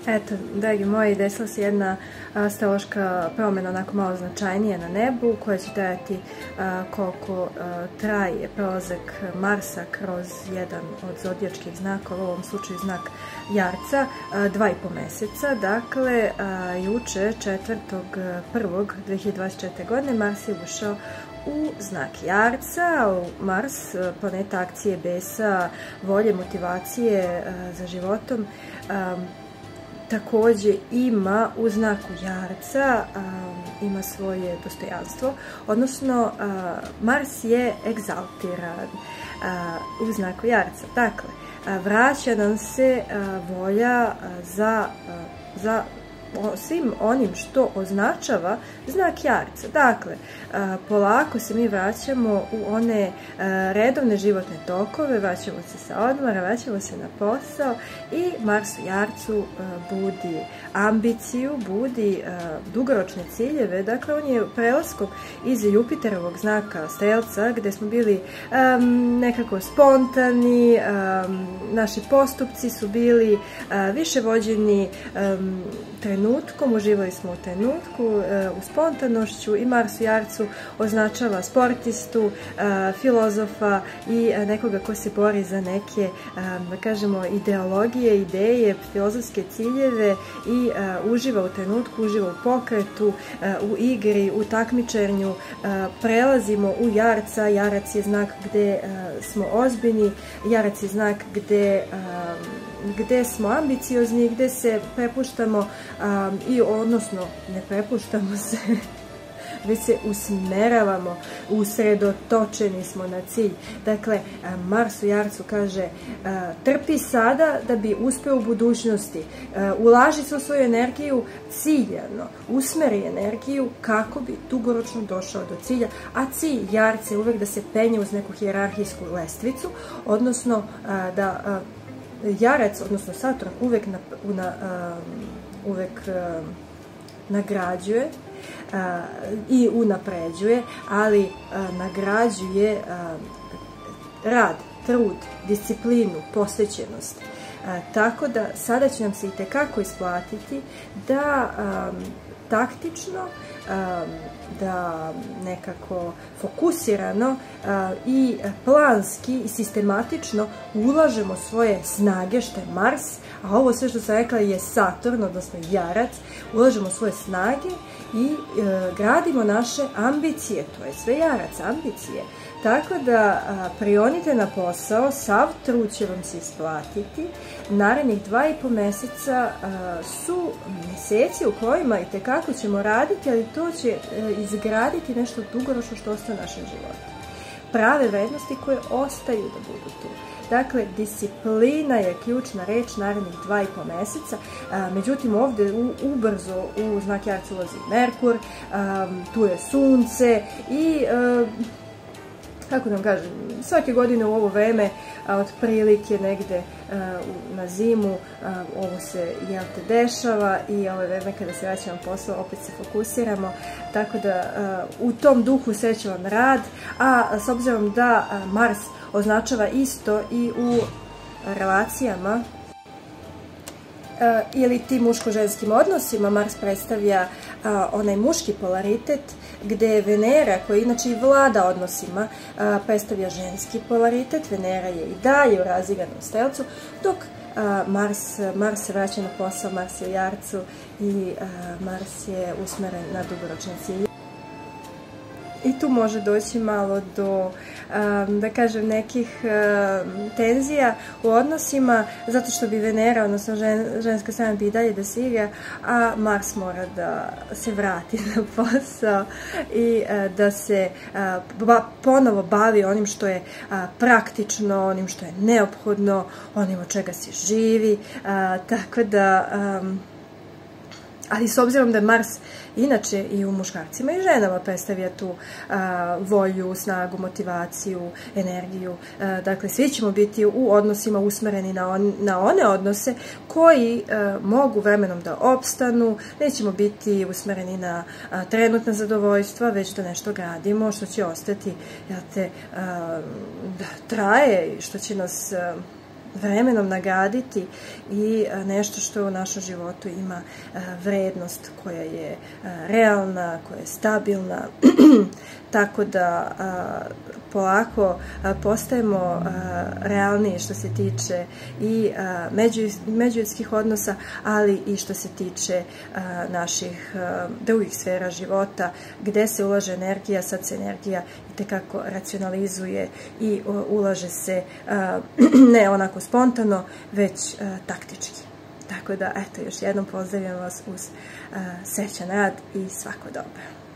Eto, dragi moji, desila se jedna astrološka promjena, onako malo značajnije na nebu, koja će trajati koliko traje prolazak Marsa kroz jedan od zodijačkih znakova, u ovom slučaju znak Jarca, 2,5 meseca. Dakle, juče, 4.1.2024. godine, Mars je ušao u znak Jarca. Mars, planeta akcije, besa, volje, motivacije za životom, također ima u znaku Jarca, ima svoje dostojanstvo, odnosno Mars je egzaltiran u znaku Jarca. Dakle, vraća nam se volja za svim onim što označava znak Jarca. Dakle, polako se mi vraćamo u one redovne životne tokove, vraćamo se sa odmora, vraćamo se na posao i Mars u Jarcu budi ambiciju, budi dugoročne ciljeve. Dakle, on je prelaskom iz Jupiterovog znaka Strelca, gdje smo bili nekako spontani, naši postupci su bili više vođeni trenutkom, uživali smo u trenutku, u spontanošću, i Mars u Jarcu označava sportistu, filozofa i nekoga ko se bori za neke, da kažemo, ideologije, ideje, filozofske ciljeve i uživa u trenutku, uživa u pokretu, u igri, u takmičenju. Prelazimo u Jarca. Jarac je znak gdje smo ozbiljni, Jarac je znak gdje smo ambiciozni, gdje se prepuštamo i odnosno ne prepuštamo se, već se usmeravamo, usredotočeni smo na cilj. Dakle, Mars u Jarcu kaže trpi sada da bi uspeo u budućnosti, ulaži se u svoju energiju ciljano, usmeri energiju kako bi dugoročno došao do cilja, a cilj Jarca je uvek da se penje uz neku hijerarhijsku lestvicu, odnosno da Jarac, odnosno Saturn, uvek nagrađuje i unapređuje, ali nagrađuje rad, trud, disciplinu, posvećenost. Tako da sada će nam se itekako isplatiti da taktično, da nekako fokusirano i planski i sistematično ulažemo svoje snage, što je Mars, a ovo sve što sam rekla je Saturn, odnosno Jarac. Ulažemo svoje snage i gradimo naše ambicije, to je sve Jarac, ambicije. Tako da prionite na posao, sav trud će vam se isplatiti. Narednih 2,5 meseca su mjeseci u kojima itekako ćemo raditi, ali to će izgraditi nešto dugoročno što ostaje u našem životu. Prave vrednosti koje ostaju da budu tu. Dakle, disciplina je ključna reč narednih 2,5 meseca. Međutim, ovdje ubrzo u znak Jarca ulazi Merkur, tu je Sunce i kako da vam kažem, svake godine u ovo vreme, otprilike negde na zimu, ovo se dešava i ovo je vreme kada se vraćamo posao, opet se fokusiramo, tako da u tom duhu srećan vam rad, a s obzirom da Mars označava isto i u relacijama ili tim muško-ženskim odnosima, Mars predstavlja onaj muški polaritet, gdje je Venera, koja inače i vlada odnosima, predstavlja ženski polaritet. Venera je i dalje u razigranom Strelcu, dok Mars se vraća na posao, Mars je u Jarcu i Mars je usmeren na dugoročne cilje. I tu može doći malo do, da kažem, nekih tenzija u odnosima, zato što bi Venera, odnosno ženska strana, bi i dalje da se igra, a Mars mora da se vrati na posao i da se ponovo bavi onim što je praktično, onim što je neophodno, onim od čega se živi, tako da... Ali s obzirom da je Mars inače i u muškarcima i ženama predstavlja tu volju, snagu, motivaciju, energiju. Dakle, svi ćemo biti u odnosima usmereni na one odnose koji mogu vremenom da opstanu. Nećemo biti usmereni na trenutna zadovoljstva, već da nešto gradimo što će ostati da traje, što će nas vremenom nagraditi i nešto što u našem životu ima vrednost, koja je realna, koja je stabilna, tako da polako postajemo realniji što se tiče i međuljudskih odnosa, ali i što se tiče naših drugih sfera života, gde se ulaže energija. Sad se energija itekako racionalizuje i ulaže se ne onako spontano, već taktički. Tako da, eto, još jednom pozdravljam vas uz srećan rad i svako dobro.